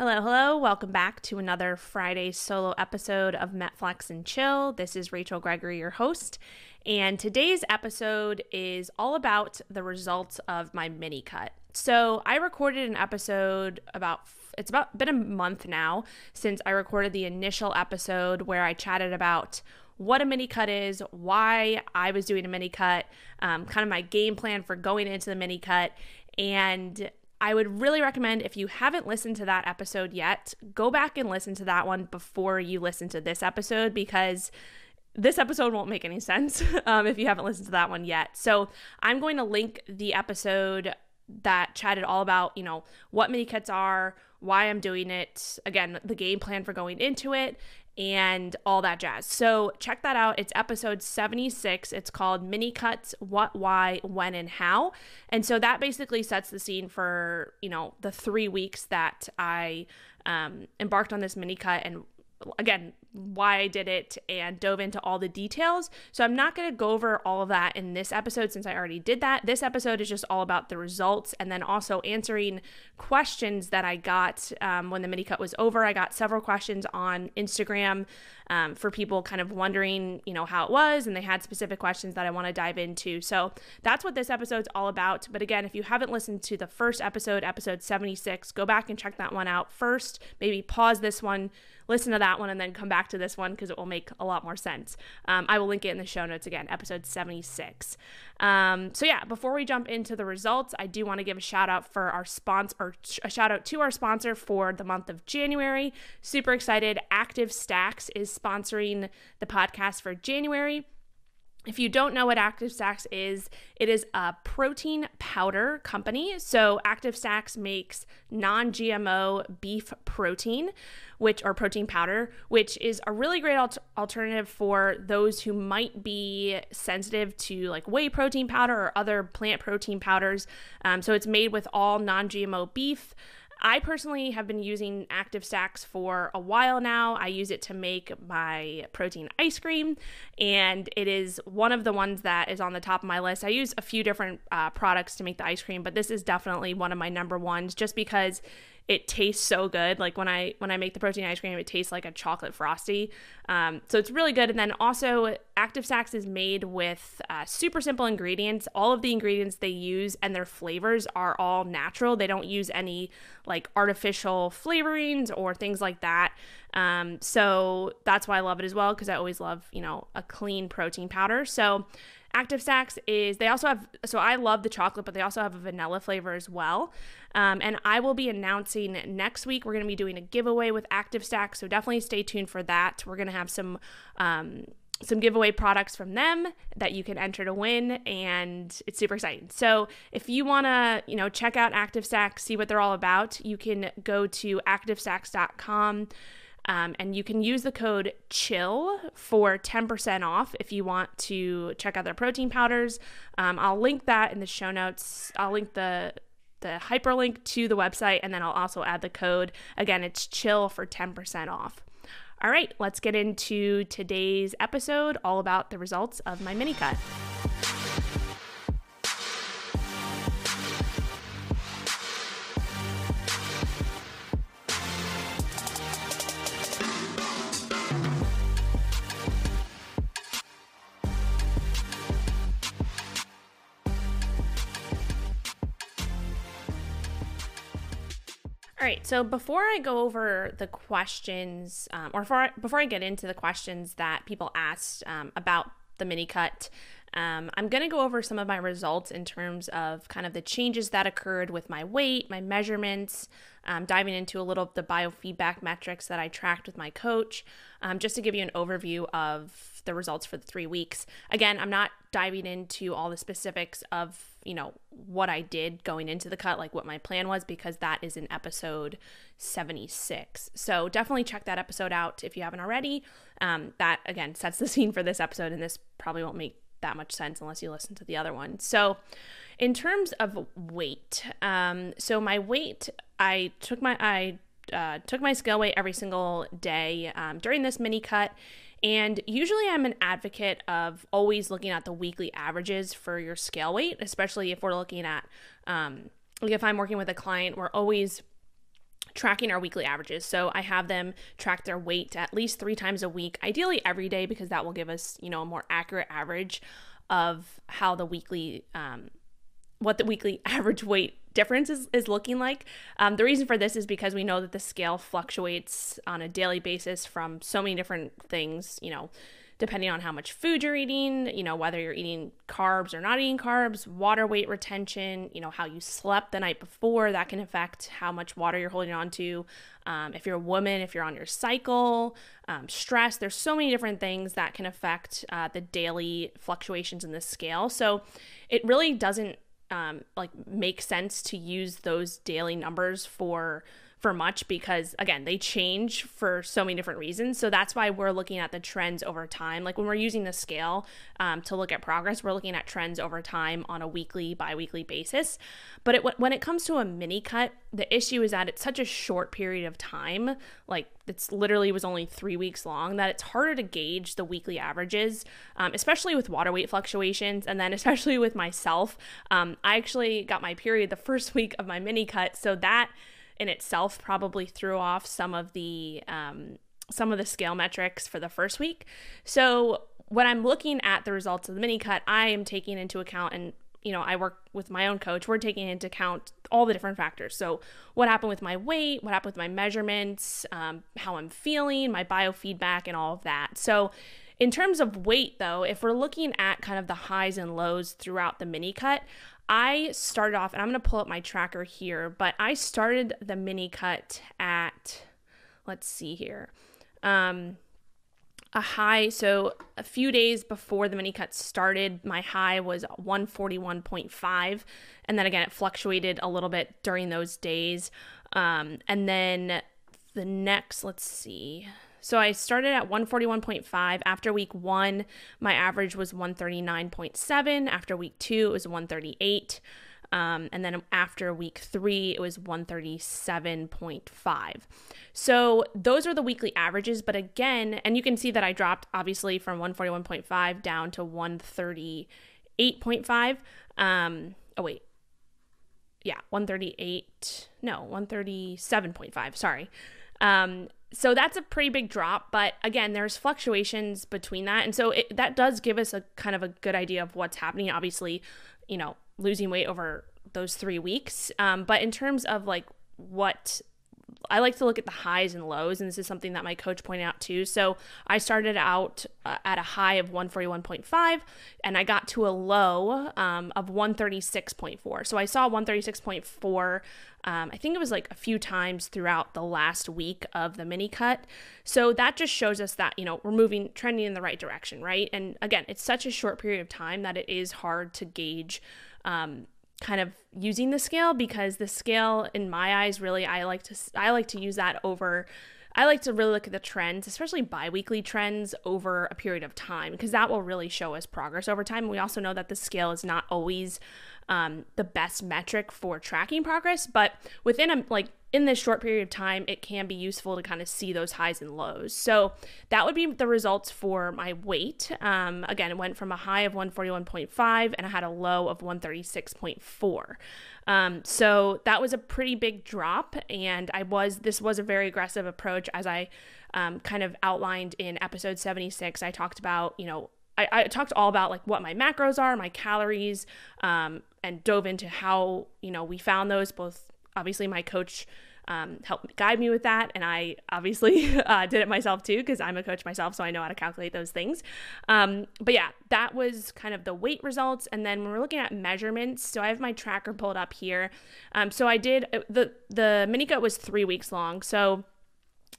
Hello, hello. Welcome back to another Friday solo episode of MetFlex and Chill. This is Rachel Gregory, your host, and today's episode is all about the results of my mini cut. So I recorded an episode it's been a month now since I recorded the initial episode where I chatted about what a mini cut is, why I was doing a mini cut, kind of my game plan for going into the mini cut, and I would really recommend, if you haven't listened to that episode yet, go back and listen to that one before you listen to this episode, because this episode won't make any sense if you haven't listened to that one yet. So I'm going to link the episode that chatted all about, what mini cuts are, why I'm doing it, again, the game plan for going into it, and all that jazz. So check that out. It's episode 76. It's called Mini Cuts, What, Why, When, and How. And so that basically sets the scene for, the 3 weeks that I embarked on this mini cut, and again, why I did it, and dove into all the details. So I'm not going to go over all of that in this episode since I already did that. This episode is just all about the results, and then also answering questions that I got when the mini cut was over. I got several questions on Instagram for people kind of wondering, how it was, and they had specific questions that I want to dive into. So that's what this episode's all about. But again, if you haven't listened to the first episode, episode 76, go back and check that one out first. Maybe pause this one, listen to that one, and then come back to this one because it will make a lot more sense. I will link it in the show notes again, episode 76. So yeah, before we jump into the results, I do want to give a shout out for our sponsor, or a shout out to our sponsor for the month of January. Super excited. Active Stacks is sponsoring the podcast for January. If you don't know what Active Stacks is, it is a protein powder company. So Active Stacks makes non-GMO beef protein, or protein powder, which is a really great alternative for those who might be sensitive to like whey protein powder or other plant protein powders. So it's made with all non-GMO beef. I personally have been using Active Stacks for a while now. I use it to make my protein ice cream, and it is one of the ones that is on the top of my list. I use a few different products to make the ice cream, but this is definitely one of my number ones just because it tastes so good. Like when I make the protein ice cream, it tastes like a chocolate frosty. So it's really good. And then also Active Stacks is made with super simple ingredients. All of the ingredients they use and their flavors are all natural. They don't use any like artificial flavorings or things like that. So that's why I love it as well, because I always love, a clean protein powder. So Active Stacks I love the chocolate, but they also have a vanilla flavor as well. And I will be announcing next week, we're going to be doing a giveaway with Active Stacks. So definitely stay tuned for that. We're going to have some giveaway products from them that you can enter to win, and it's super exciting. So if you want to, check out Active Stacks, see what they're all about, you can go to activestacks.com. And you can use the code CHILL for 10% off if you want to check out their protein powders. I'll link that in the show notes. I'll link the hyperlink to the website, and then I'll also add the code. Again, it's CHILL for 10% off. All right, let's get into today's episode, all about the results of my mini cut. All right, so before I go over the questions, or before I get into the questions that people asked about the mini cut, I'm going to go over some of my results in terms of kind of the changes that occurred with my weight, my measurements, diving into a little of the biofeedback metrics that I tracked with my coach, just to give you an overview of the results for the 3 weeks. Again, I'm not diving into all the specifics of, what I did going into the cut, like what my plan was, because that is in episode 76. So definitely check that episode out if you haven't already. That, again, sets the scene for this episode, and this probably won't make that much sense unless you listen to the other one. So in terms of weight, so my weight, I took my scale weight every single day during this mini cut. And usually I'm an advocate of always looking at the weekly averages for your scale weight, especially if we're looking at, like if I'm working with a client, we're always tracking our weekly averages. So I have them track their weight at least 3 times a week, ideally every day, because that will give us, a more accurate average of how the weekly, what the weekly average weight difference is looking like. The reason for this is because we know that the scale fluctuates on a daily basis from so many different things, depending on how much food you're eating, whether you're eating carbs or not eating carbs, water weight retention, how you slept the night before, that can affect how much water you're holding on to. If you're a woman, if you're on your cycle, stress, there's so many different things that can affect the daily fluctuations in the scale. So it really doesn't make sense to use those daily numbers for much, because again, they change for so many different reasons. So that's why we're looking at the trends over time. Like when we're using the scale to look at progress, we're looking at trends over time on a weekly, bi-weekly basis. But when it comes to a mini cut, the issue is that it's such a short period of time, like it's literally was only 3 weeks long, that it's harder to gauge the weekly averages, especially with water weight fluctuations. And then especially with myself, I actually got my period the first week of my mini cut. So that in itself probably threw off some of the scale metrics for the first week. So when I'm looking at the results of the mini cut, I am taking into account, and I work with my own coach, we're taking into account all the different factors. So what happened with my weight, what happened with my measurements, how I'm feeling, my biofeedback, and all of that. So in terms of weight though, if we're looking at kind of the highs and lows throughout the mini cut, I started off, and I'm going to pull up my tracker here, but I started the mini cut at, let's see here, a high. So a few days before the mini cut started, my high was 141.5. And then again, it fluctuated a little bit during those days. And then the next, let's see. So I started at 141.5. After week 1, my average was 139.7. After week 2, it was 138. And then after week 3, it was 137.5. So those are the weekly averages. But again, and you can see that I dropped obviously from 141.5 down to 138.5. 137.5. Sorry. So that's a pretty big drop, but again, there's fluctuations between that. And so that does give us a kind of a good idea of what's happening. Obviously, losing weight over those 3 weeks. But in terms of like what I like to look at the highs and lows, and this is something that my coach pointed out too. So I started out at a high of 141.5, and I got to a low of 136.4. So I saw 136.4, I think it was like a few times throughout the last week of the mini cut. So that just shows us that, we're trending in the right direction, right? And again, it's such a short period of time that it is hard to gauge kind of using the scale, because the scale in my eyes, really, I like to use that over, I like to really look at the trends, especially bi-weekly trends over a period of time, because that will really show us progress over time. We also know that the scale is not always the best metric for tracking progress, but in this short period of time, it can be useful to kind of see those highs and lows. So that would be the results for my weight. Again, it went from a high of 141.5 and I had a low of 136.4. So that was a pretty big drop. And this was a very aggressive approach, as I kind of outlined in episode 76. I talked about, I talked all about like what my macros are, my calories, and dove into how, we found those. Both obviously my coach helped guide me with that, and I obviously did it myself too, because I'm a coach myself, so I know how to calculate those things. But yeah, that was kind of the weight results. And then when we're looking at measurements, so I have my tracker pulled up here. So I did the mini cut was 3 weeks long, so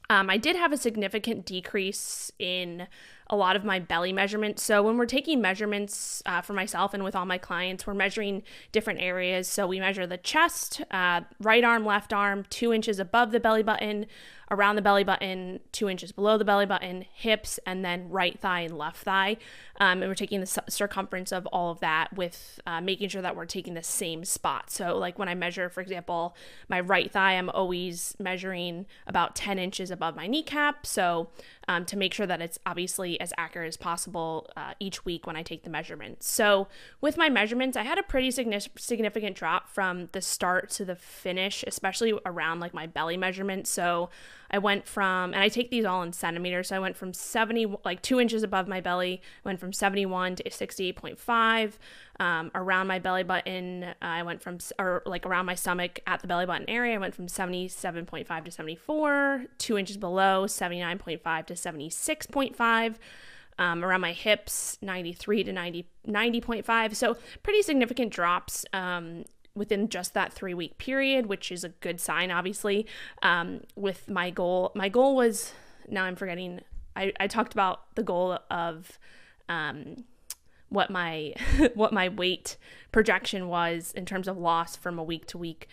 I did have a significant decrease in a lot of my belly measurements. So when we're taking measurements for myself and with all my clients, we're measuring different areas. So we measure the chest, right arm, left arm, 2 inches above the belly button, around the belly button, 2 inches below the belly button, hips, and then right thigh and left thigh. And we're taking the circumference of all of that with making sure that we're taking the same spot. So like when I measure, for example, my right thigh, I'm always measuring about 10 inches above my kneecap. So to make sure that it's obviously as accurate as possible each week when I take the measurements. So with my measurements, I had a pretty significant drop from the start to the finish, especially around like my belly measurement. So I went from, and I take these all in centimeters, so I went from 70, like 2 inches above my belly, went from 71 to 68.5. Around my belly button, I went from, or like around my stomach at the belly button area, I went from 77.5 to 74, 2 inches below, 79.5 to 76.5. Around my hips, 93 to 90.5. So pretty significant drops within just that 3-week period, which is a good sign, obviously. With my goal was, now I'm forgetting, I talked about the goal of what my weight projection was in terms of loss from a week to week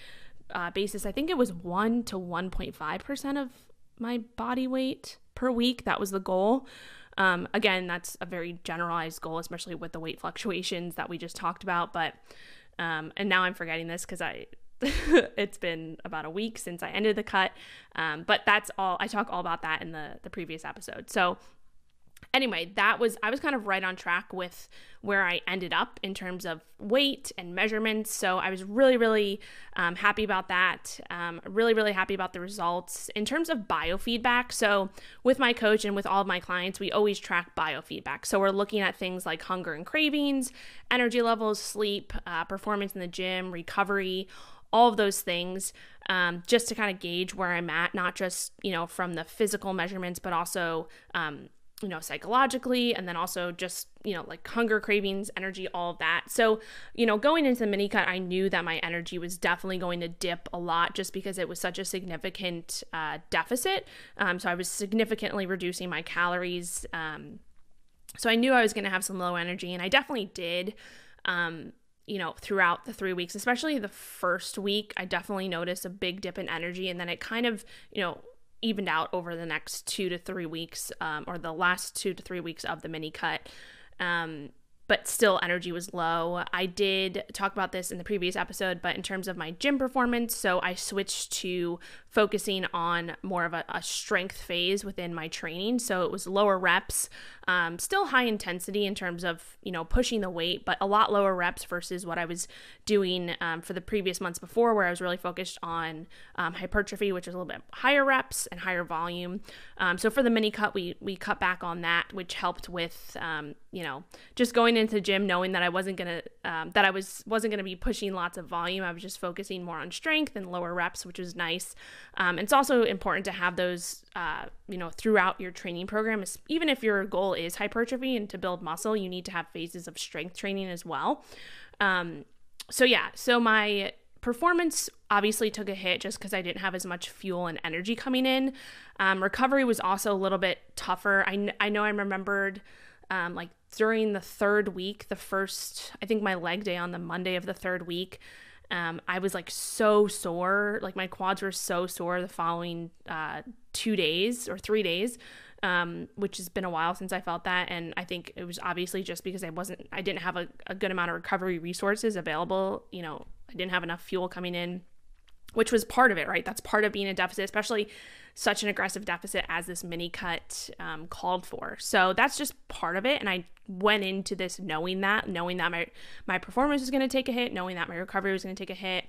basis. I think it was 1 to 1.5% of my body weight per week. That was the goal. Again, that's a very generalized goal, especially with the weight fluctuations that we just talked about. But and now I'm forgetting this because it's been about a week since I ended the cut. But that's all. I talk all about that in the previous episode. So anyway, I was kind of right on track with where I ended up in terms of weight and measurements. So I was really, really happy about that. Really, really happy about the results. In terms of biofeedback, so with my coach and with all of my clients, we always track biofeedback. So we're looking at things like hunger and cravings, energy levels, sleep, performance in the gym, recovery, all of those things, just to kind of gauge where I'm at, not just, from the physical measurements, but also, psychologically, and then also just, like hunger, cravings, energy, all of that. So, going into the mini cut, I knew that my energy was definitely going to dip a lot just because it was such a significant deficit. So I was significantly reducing my calories. So I knew I was going to have some low energy, and I definitely did. Throughout the 3 weeks, especially the first week, I definitely noticed a big dip in energy, and then it kind of, evened out over the next 2 to 3 weeks, or the last 2 to 3 weeks of the mini cut. But still energy was low. I did talk about this in the previous episode, but in terms of my gym performance, so I switched to focusing on more of a strength phase within my training. So it was lower reps, still high intensity in terms of, pushing the weight, but a lot lower reps versus what I was doing for the previous months before, where I was really focused on hypertrophy, which was a little bit higher reps and higher volume. So for the mini cut, we cut back on that, which helped with, just going into the gym knowing that I wasn't gonna be pushing lots of volume. I was just focusing more on strength and lower reps, which was nice. It's also important to have those, throughout your training program. Even if your goal is hypertrophy and to build muscle, you need to have phases of strength training as well. So my performance obviously took a hit just because I didn't have as much fuel and energy coming in. Recovery was also a little bit tougher. I know I remembered during the third week, I think my leg day on the Monday of the third week, I was so sore, my quads were so sore the following 2 days or 3 days, which has been a while since I felt that. And I think it was obviously just because I didn't have a good amount of recovery resources available. I didn't have enough fuel coming in, which was part of it, right? That's part of being a deficit, especially such an aggressive deficit as this mini cut called for. So that's just part of it. And I went into this knowing that my performance was going to take a hit, knowing that my recovery was going to take a hit.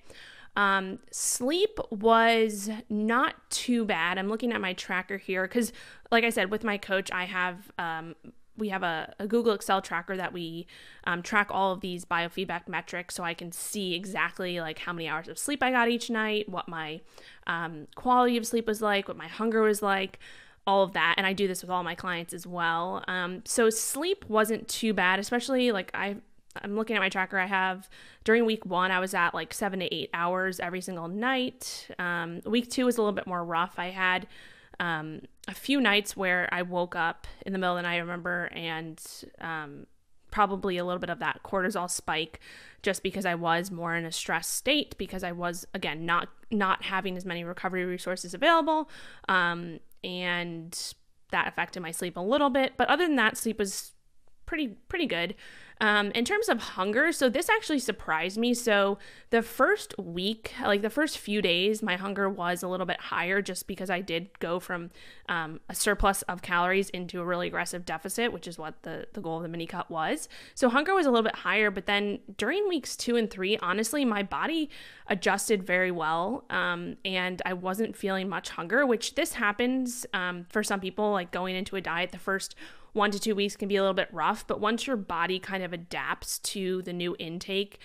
Sleep was not too bad. I'm looking at my tracker here because, like I said, with my coach, we have a Google Excel tracker that we track all of these biofeedback metrics, so I can see exactly how many hours of sleep I got each night, what my quality of sleep was like, what my hunger was like, all of that. And I do this with all my clients as well. So sleep wasn't too bad, especially I'm looking at my tracker. I have during week 1, I was at 7 to 8 hours every single night. Week 2 was a little bit more rough. I had a few nights where I woke up in the middle of the night, I remember, and probably a little bit of that cortisol spike just because I was more in a stressed state because I was, again, not having as many recovery resources available, and that affected my sleep a little bit. But other than that, sleep was pretty good. In terms of hunger, so this actually surprised me. So the first week, like the first few days, my hunger was a little bit higher just because I did go from a surplus of calories into a really aggressive deficit, which is what the goal of the mini cut was. So hunger was a little bit higher, but then during weeks 2 and 3, honestly, my body adjusted very well, and I wasn't feeling much hunger, which this happens for some people, like going into a diet. The first 1 to 2 weeks can be a little bit rough, but once your body kind of adapts to the new intake,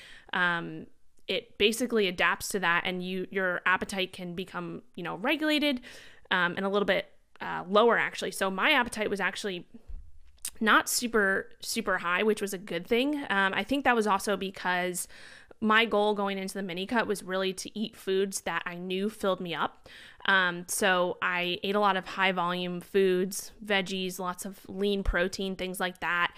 it basically adapts to that, and your appetite can become, regulated, and a little bit lower actually. So my appetite was actually not super, super high, which was a good thing. I think that was also because my goal going into the mini cut was really to eat foods that I knew filled me up. So I ate a lot of high volume foods, veggies, lots of lean protein, things like that.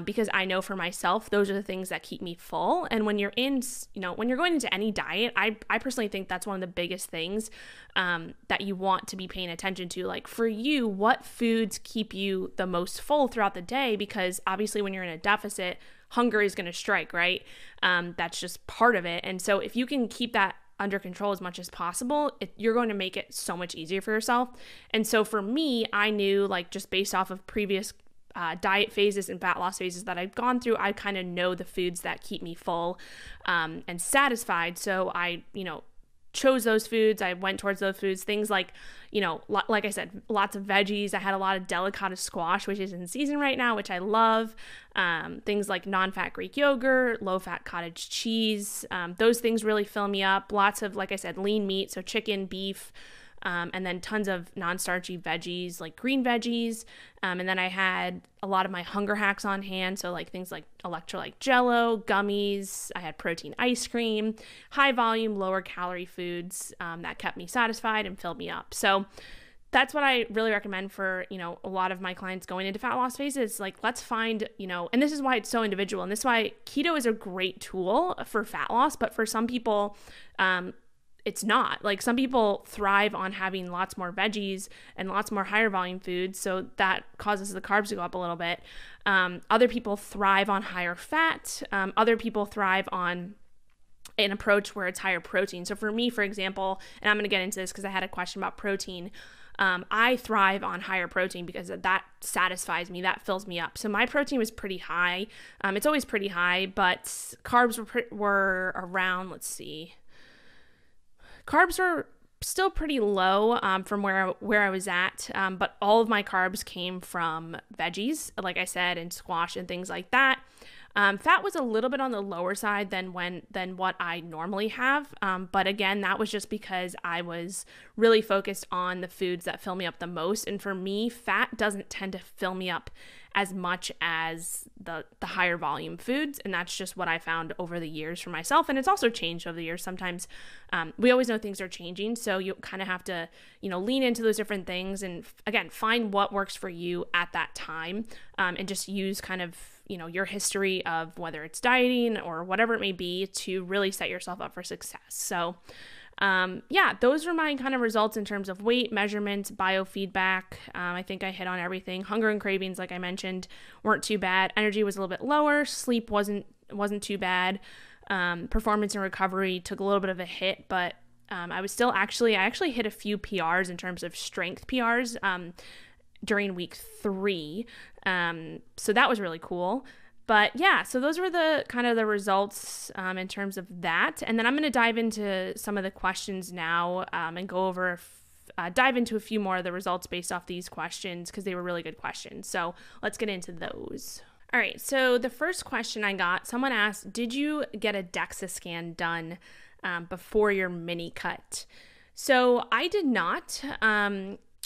Because I know for myself, those are the things that keep me full. And when you're when you're going into any diet, I personally think that's one of the biggest things that you want to be paying attention to. Like for you, what foods keep you the most full throughout the day? Because obviously when you're in a deficit, hunger is going to strike, right? That's just part of it. And so if you can keep that under control as much as possible, you're going to make it so much easier for yourself. And so for me, I knew, like, just based off of previous diet phases and fat loss phases that I've gone through, I kind of know the foods that keep me full and satisfied. So I, chose those foods. I went towards those foods, things like, like I said, lots of veggies. I had a lot of delicata squash, which is in season right now, which I love. Things like non-fat Greek yogurt, low-fat cottage cheese. Those things really fill me up. Lots of, like I said, lean meat, so chicken, beef, and then tons of non-starchy veggies, like green veggies. And then I had a lot of my hunger hacks on hand. So like things like electrolyte jello, gummies. I had protein ice cream, high volume, lower calorie foods that kept me satisfied and filled me up. So that's what I really recommend for, a lot of my clients going into fat loss phases. Like, let's find, and this is why it's so individual. And this is why keto is a great tool for fat loss. But for some people, it's not. Like, some people thrive on having lots more veggies and lots more higher volume foods, so that causes the carbs to go up a little bit. Other people thrive on higher fat. Other people thrive on an approach where it's higher protein. So for me, for example, and I'm going to get into this because I had a question about protein, I thrive on higher protein because that satisfies me, that fills me up. So my protein was pretty high. It's always pretty high, but carbs were around, let's see, carbs were still pretty low from where I was at, but all of my carbs came from veggies, like I said, and squash and things like that. Fat was a little bit on the lower side than what I normally have, but again, that was just because I was really focused on the foods that fill me up the most. And for me, fat doesn't tend to fill me up as much as the higher volume foods, and that's just what I found over the years for myself. And it's also changed over the years. Sometimes we always know things are changing, so you kind of have to lean into those different things and again find what works for you at that time, and just use kind of your history of whether it's dieting or whatever it may be to really set yourself up for success. So those were my kind of results in terms of weight, measurements, biofeedback. I think I hit on everything. Hunger and cravings, like I mentioned, weren't too bad. Energy was a little bit lower. Sleep wasn't too bad. Performance and recovery took a little bit of a hit, but I actually hit a few PRs in terms of strength PRs during week 3. So that was really cool. But yeah, so those were the kind of the results in terms of that. And then I'm going to dive into some of the questions now and go over, dive into a few more of the results based off these questions because they were really good questions. So let's get into those. All right, so the first question I got, someone asked, did you get a DEXA scan done before your mini cut? So I did not.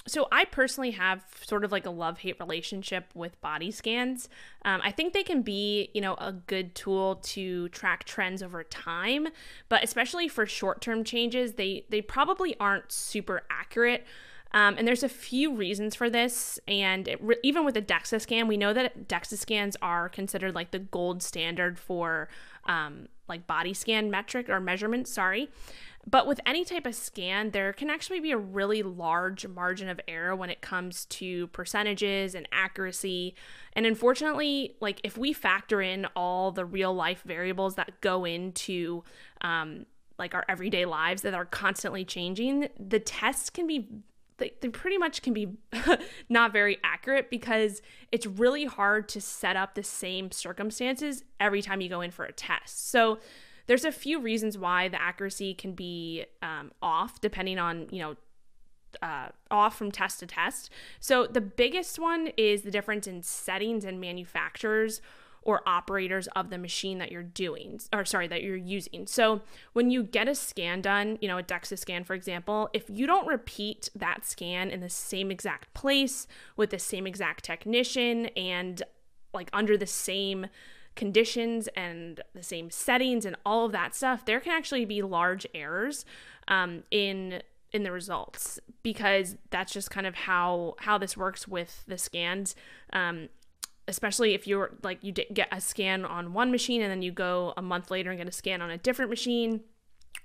So I personally have sort of like a love-hate relationship with body scans. I think they can be, a good tool to track trends over time, but especially for short-term changes, they probably aren't super accurate. And there's a few reasons for this. And even with a DEXA scan, we know that DEXA scans are considered like the gold standard for like body scan metric or measurement, sorry. But with any type of scan, there can actually be a really large margin of error when it comes to percentages and accuracy. And unfortunately, like if we factor in all the real life variables that go into like our everyday lives that are constantly changing, the tests can be, they pretty much can be not very accurate, because it's really hard to set up the same circumstances every time you go in for a test. So there's a few reasons why the accuracy can be off, depending on, off from test to test. So the biggest one is the difference in settings and manufacturers or operators of the machine that you're that you're using. So when you get a scan done, a DEXA scan, for example, if you don't repeat that scan in the same exact place with the same exact technician and like under the same conditions and the same settings and all of that stuff, there can actually be large errors in the results, because that's just kind of how this works with the scans. Especially if you're like, you get a scan on one machine and then you go a month later and get a scan on a different machine,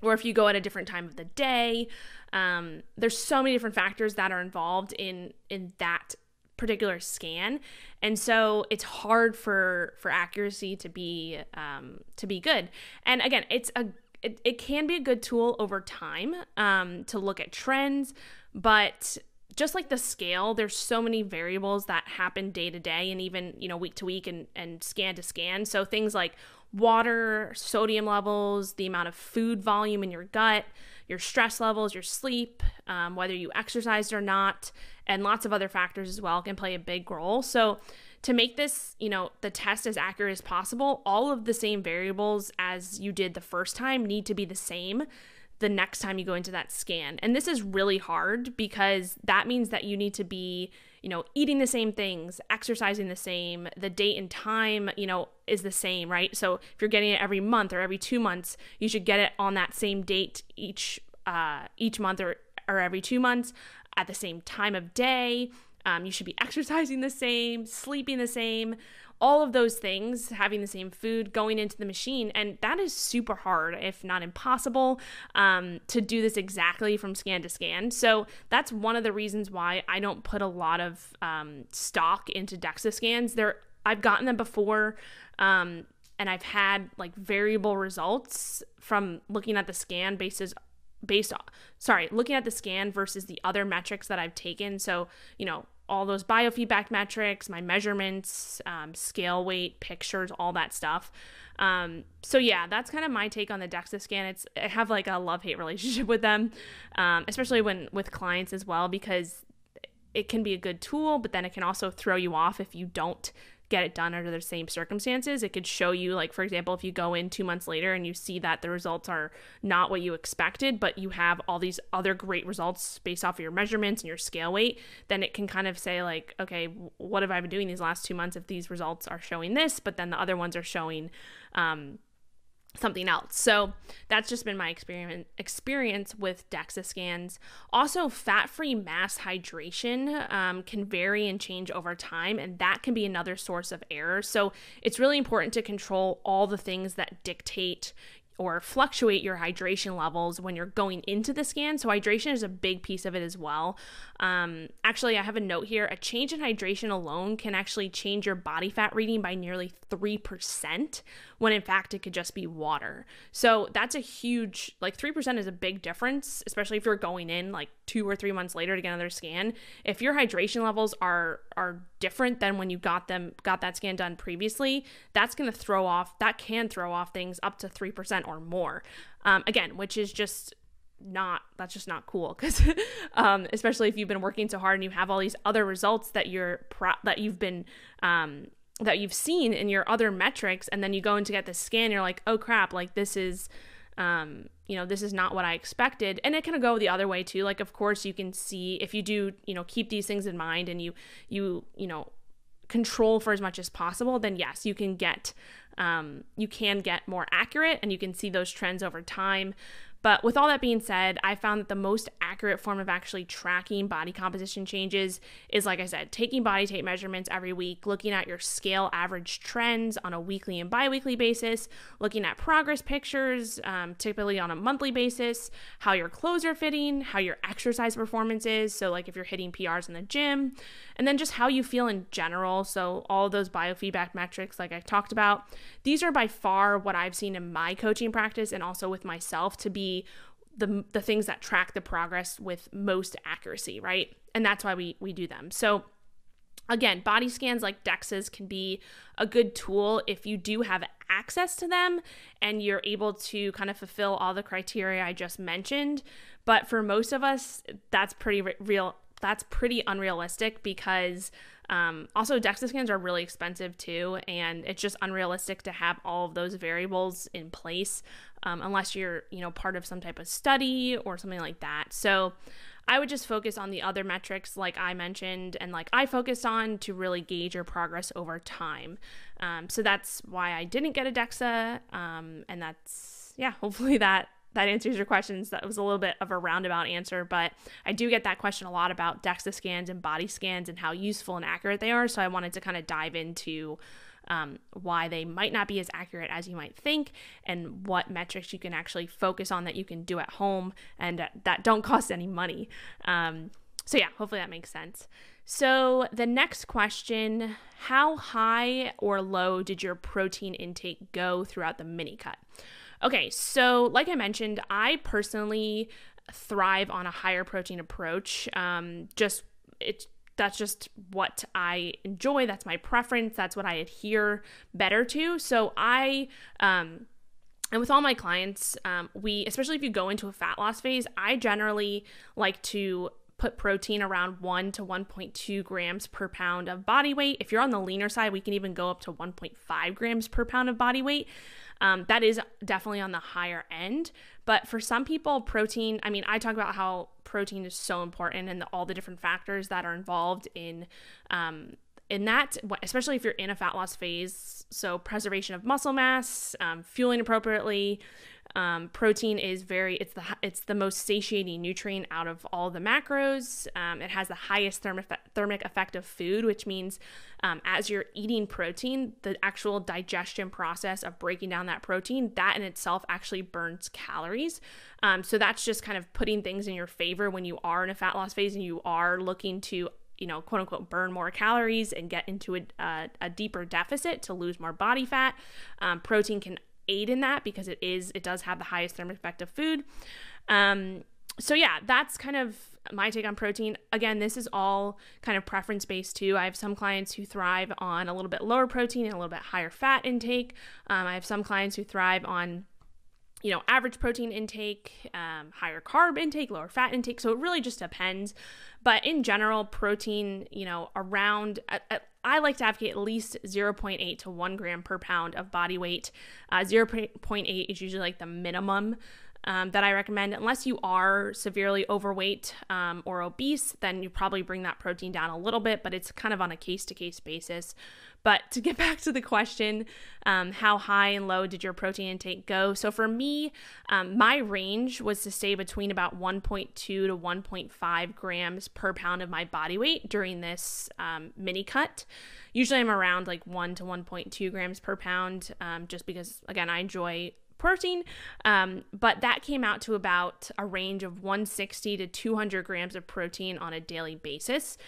or if you go at a different time of the day. There's so many different factors that are involved in that particular scan, and so it's hard for accuracy to be good. And again, it can be a good tool over time to look at trends, but just like the scale, there's so many variables that happen day to day and even week to week and scan to scan. So things like water, sodium levels, the amount of food volume in your gut, your stress levels, your sleep, whether you exercised or not, and lots of other factors as well can play a big role. So to make this, the test as accurate as possible, all of the same variables as you did the first time need to be the same the next time you go into that scan. And this is really hard, because that means that you need to be, eating the same things, exercising the same, the date and time, is the same, right? So if you're getting it every month or every 2 months, you should get it on that same date each month or every 2 months at the same time of day. You should be exercising the same, sleeping the same, all of those things, having the same food, going into the machine. And that is super hard, if not impossible, to do this exactly from scan to scan. So that's one of the reasons why I don't put a lot of stock into DEXA scans. I've gotten them before, and I've had like variable results from looking at the scan looking at the scan versus the other metrics that I've taken. So, all those biofeedback metrics, my measurements, scale weight, pictures, all that stuff. So yeah, that's kind of my take on the DEXA scan. I have like a love-hate relationship with them, especially with clients as well, because it can be a good tool, but then it can also throw you off if you don't get it done under the same circumstances. It could show you, like, for example, if you go in 2 months later and you see that the results are not what you expected, but you have all these other great results based off of your measurements and your scale weight, then it can kind of say like, okay, what have I been doing these last 2 months if these results are showing this, but then the other ones are showing something else. So that's just been my experience with DEXA scans. Also, fat-free mass hydration can vary and change over time, and that can be another source of error. So it's really important to control all the things that dictate or fluctuate your hydration levels when you're going into the scan. So hydration is a big piece of it as well. Actually, I have a note here. A change in hydration alone can actually change your body fat reading by nearly 3%, when in fact it could just be water. So that's a huge, like 3% is a big difference, especially if you're going in like 2 or 3 months later to get another scan. If your hydration levels are different than when you got that scan done previously, that can throw off things up to 3% or more. Again, which is just that's just not cool, because especially if you've been working so hard and you have all these other results that that you've seen in your other metrics, and then you go in to get the scan, you're like, oh crap, like this is this is not what I expected. And it can go the other way too. Like, of course, you can see if you do, keep these things in mind and you control for as much as possible, then yes, you can get you can get more accurate and you can see those trends over time. But with all that being said, I found that the most accurate form of actually tracking body composition changes is, like I said, taking body tape measurements every week, looking at your scale average trends on a weekly and bi-weekly basis, looking at progress pictures, typically on a monthly basis, how your clothes are fitting, how your exercise performance is, so like if you're hitting PRs in the gym, and then just how you feel in general. So all of those biofeedback metrics like I talked about, these are by far what I've seen in my coaching practice and also with myself to be the things that track the progress with most accuracy, right? And that's why we do them. So again, body scans like DEXAs can be a good tool if you do have access to them and you're able to kind of fulfill all the criteria I just mentioned. But for most of us, that's pretty unrealistic because also DEXA scans are really expensive too, and it's just unrealistic to have all of those variables in place unless you're, part of some type of study or something like that. So I would just focus on the other metrics like I mentioned and like I focused on to really gauge your progress over time. So that's why I didn't get a DEXA, and that's, hopefully that answers your questions. That was a little bit of a roundabout answer, but I do get that question a lot about DEXA scans and body scans and how useful and accurate they are. So I wanted to kind of dive into why they might not be as accurate as you might think and what metrics you can actually focus on that you can do at home and that don't cost any money. So hopefully that makes sense. So the next question, how high or low did your protein intake go throughout the mini cut? Okay, so like I mentioned, I personally thrive on a higher protein approach. That's just what I enjoy. That's my preference. That's what I adhere better to. So and with all my clients, especially if you go into a fat loss phase, I generally like to put protein around 1 to 1.2 grams per pound of body weight. If you're on the leaner side, we can even go up to 1.5 grams per pound of body weight. That is definitely on the higher end. But for some people, protein, I talk about how protein is so important and all the different factors that are involved in that, especially if you're in a fat loss phase. So preservation of muscle mass, fueling appropriately. Protein is it's the most satiating nutrient out of all the macros. It has the highest thermic effect of food, which means as you're eating protein, the actual digestion process of breaking down that protein, that in itself actually burns calories. So that's just kind of putting things in your favor when you are in a fat loss phase and you are looking to quote unquote burn more calories and get into a deeper deficit to lose more body fat. Protein can aid in that because it does have the highest thermic effect of food. So that's kind of my take on protein. Again, this is all kind of preference based too. I have some clients who thrive on a little bit lower protein and a little bit higher fat intake. I have some clients who thrive on average protein intake, higher carb intake, lower fat intake. So it really just depends. But in general, protein, around, I like to advocate at least 0.8 to 1 gram per pound of body weight. 0.8 is usually like the minimum that I recommend. Unless you are severely overweight or obese, then you probably bring that protein down a little bit, but it's kind of on a case-to-case basis. But to get back to the question, how high and low did your protein intake go? So for me, my range was to stay between about 1.2 to 1.5 grams per pound of my body weight during this mini cut. Usually I'm around like 1 to 1.2 grams per pound, just because, again, I enjoy protein, but that came out to about a range of 160 to 200 grams of protein on a daily basis.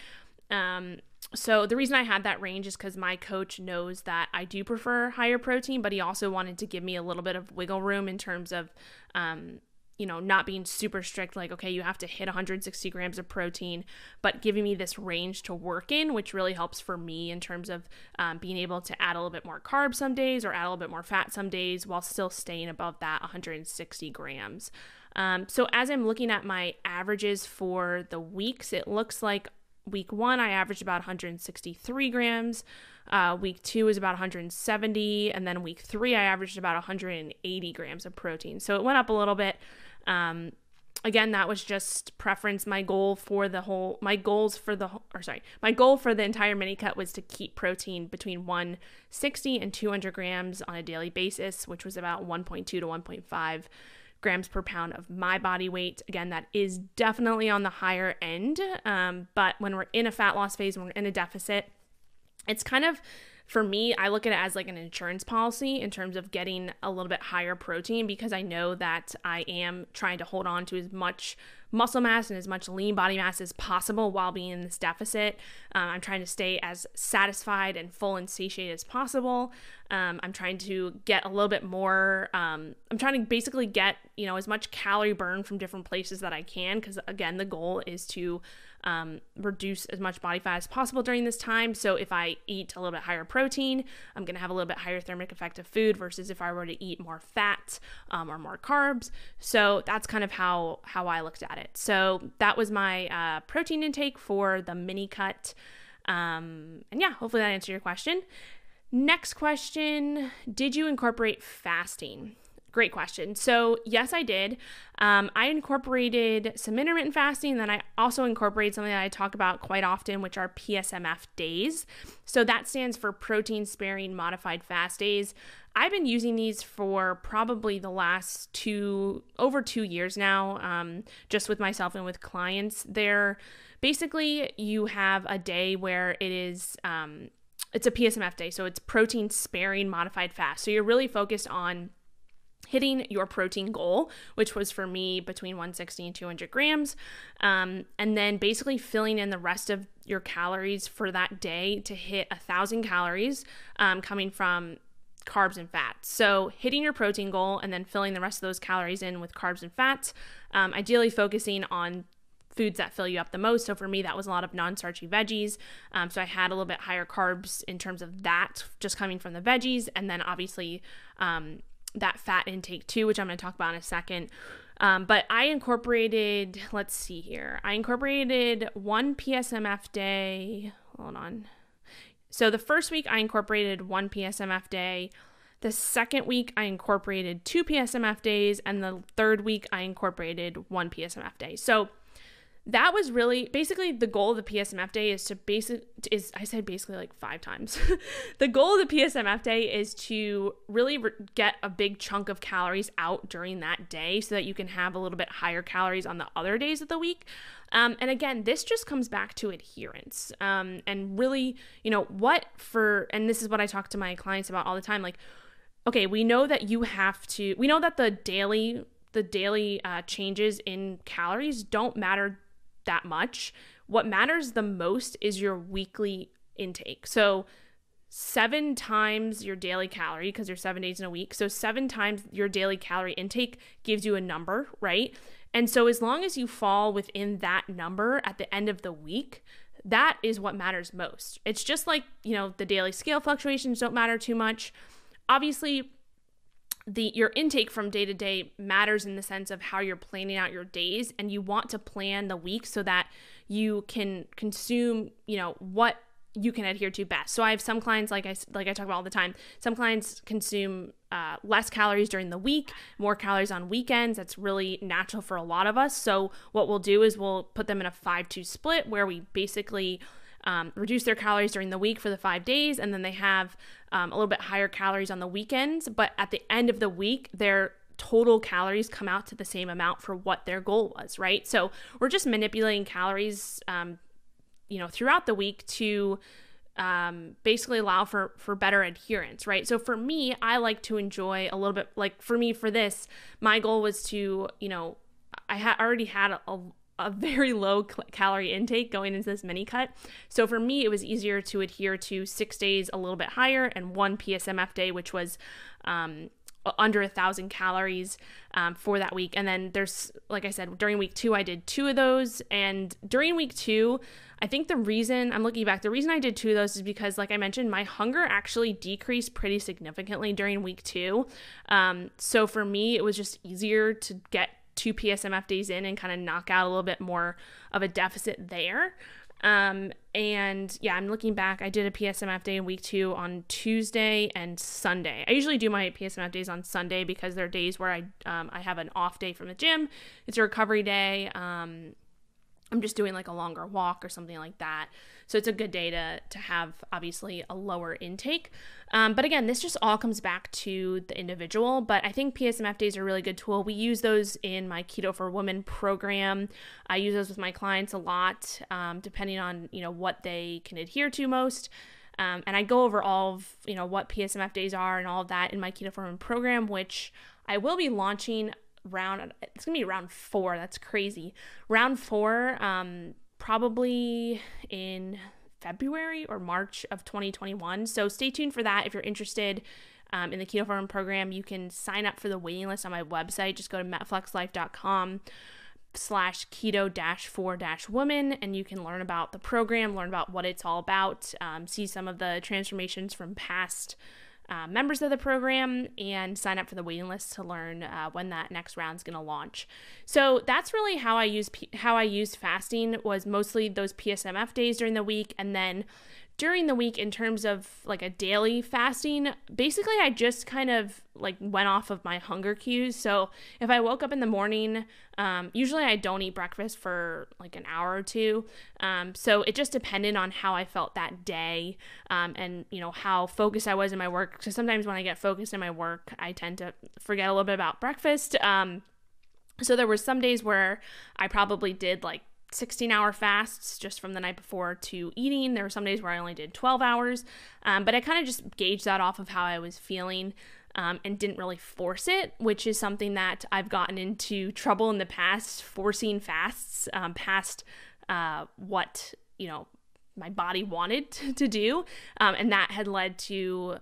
So the reason I had that range is because my coach knows that I do prefer higher protein, but he also wanted to give me a little bit of wiggle room in terms of, not being super strict, like, okay, you have to hit 160 grams of protein, but giving me this range to work in, which really helps for me in terms of being able to add a little bit more carbs some days or add a little bit more fat some days while still staying above that 160 grams. So as I'm looking at my averages for the weeks, it looks like week 1, I averaged about 163 grams. Week 2 is about 170. And then week 3, I averaged about 180 grams of protein. So it went up a little bit. Again, that was just preference. My goal for the entire mini cut was to keep protein between 160 and 200 grams on a daily basis, which was about 1.2 to 1.5 grams per pound of my body weight. Again, that is definitely on the higher end. But when we're in a fat loss phase, when we're in a deficit, it's kind of, for me, I look at it as like an insurance policy in terms of getting a little bit higher protein, because I know that I am trying to hold on to as much muscle mass and as much lean body mass as possible while being in this deficit. I'm trying to stay as satisfied and full and satiated as possible. I'm trying to get a little bit more, I'm trying to basically get, as much calorie burn from different places that I can, because again, the goal is to reduce as much body fat as possible during this time. So if I eat a little bit higher protein, I'm going to have a little bit higher thermic effect of food versus if I were to eat more fat or more carbs. So that's kind of how I looked at it. So that was my protein intake for the mini cut. And yeah, hopefully that answered your question. Next question, did you incorporate fasting? Great question. So yes, I did. I incorporated some intermittent fasting. Then I also incorporated something that I talk about quite often, which are PSMF days. So that stands for protein sparing modified fast days. I've been using these for probably the last over 2 years now, just with myself and with clients. They're basically, you have a day where it is, it's a PSMF day. So it's protein sparing modified fast. So you're really focused on hitting your protein goal, which was for me between 160 and 200 grams, and then basically filling in the rest of your calories for that day to hit 1,000 calories coming from carbs and fats. So hitting your protein goal and then filling the rest of those calories in with carbs and fats, ideally focusing on foods that fill you up the most. So for me, that was a lot of non-starchy veggies. So I had a little bit higher carbs in terms of that just coming from the veggies, and then obviously that fat intake too, which I'm going to talk about in a second. But I incorporated, let's see here. I incorporated one PSMF day. Hold on. So the first week I incorporated one PSMF day. The second week I incorporated 2 PSMF days. And the third week I incorporated 1 PSMF day. So that was really basically the goal of the PSMF day I said basically like 5 times. The goal of the PSMF day is to really get a big chunk of calories out during that day so that you can have a little bit higher calories on the other days of the week. And again, this just comes back to adherence. And really, and this is what I talk to my clients about all the time. Like, okay, we know that the daily changes in calories don't matter that much. What matters the most is your weekly intake. So 7 times your daily calorie, because you're 7 days in a week. So 7 times your daily calorie intake gives you a number, right? And so as long as you fall within that number at the end of the week, that is what matters most. It's just like, the daily scale fluctuations don't matter too much. Obviously, your intake from day to day matters in the sense of how you're planning out your days, and you want to plan the week so that you can consume, what you can adhere to best. So I have some clients, like I talk about all the time, some clients consume less calories during the week, more calories on weekends. That's really natural for a lot of us. So what we'll do is we'll put them in a 5-2 split where we basically reduce their calories during the week for the 5 days, and then they have a little bit higher calories on the weekends. But at the end of the week, their total calories come out to the same amount for what their goal was, right? So we're just manipulating calories, throughout the week to basically allow for better adherence, right? So for me, I like to enjoy a little bit, like for me, for this, my goal was to, I already had a very low calorie intake going into this mini cut. So for me, it was easier to adhere to 6 days a little bit higher and 1 PSMF day, which was under 1,000 calories for that week. And then there's, like I said, during week 2, I did 2 of those. And during week 2, I think the reason I did 2 of those is because, like I mentioned, my hunger actually decreased pretty significantly during week 2. So for me, it was just easier to get 2 PSMF days in and kind of knock out a little bit more of a deficit there. And yeah, I'm looking back. I did a PSMF day in week 2 on Tuesday and Sunday. I usually do my PSMF days on Sunday because they're days where I have an off day from the gym. It's a recovery day. I'm just doing like a longer walk or something like that. So it's a good day to have obviously a lower intake. But again, this just all comes back to the individual. But I think PSMF days are a really good tool. We use those in my Keto For Women program. I use those with my clients a lot, depending on, what they can adhere to most. And I go over all of, what PSMF days are and all of that in my Keto For Women program, which I will be launching it's gonna be round 4. That's crazy. Round 4, probably in February or March of 2021. So stay tuned for that. If you're interested in the Keto For Women program, you can sign up for the waiting list on my website. Just go to metflexlife.com/keto-for-women, and you can learn about the program, learn about what it's all about, see some of the transformations from past members of the program, and sign up for the waiting list to learn when that next round is going to launch. So that's really how I used fasting, was mostly those PSMF days during the week. And then during the week, in terms of like a daily fasting, basically I just kind of like went off of my hunger cues. So if I woke up in the morning, usually I don't eat breakfast for like an hour or two. So it just depended on how I felt that day, and how focused I was in my work. So sometimes when I get focused in my work, I tend to forget a little bit about breakfast. So there were some days where I probably did like 16-hour fasts just from the night before to eating. There were some days where I only did 12 hours, but I kind of just gauged that off of how I was feeling, and didn't really force it, which is something that I've gotten into trouble in the past, forcing fasts past what my body wanted to do, and that had led to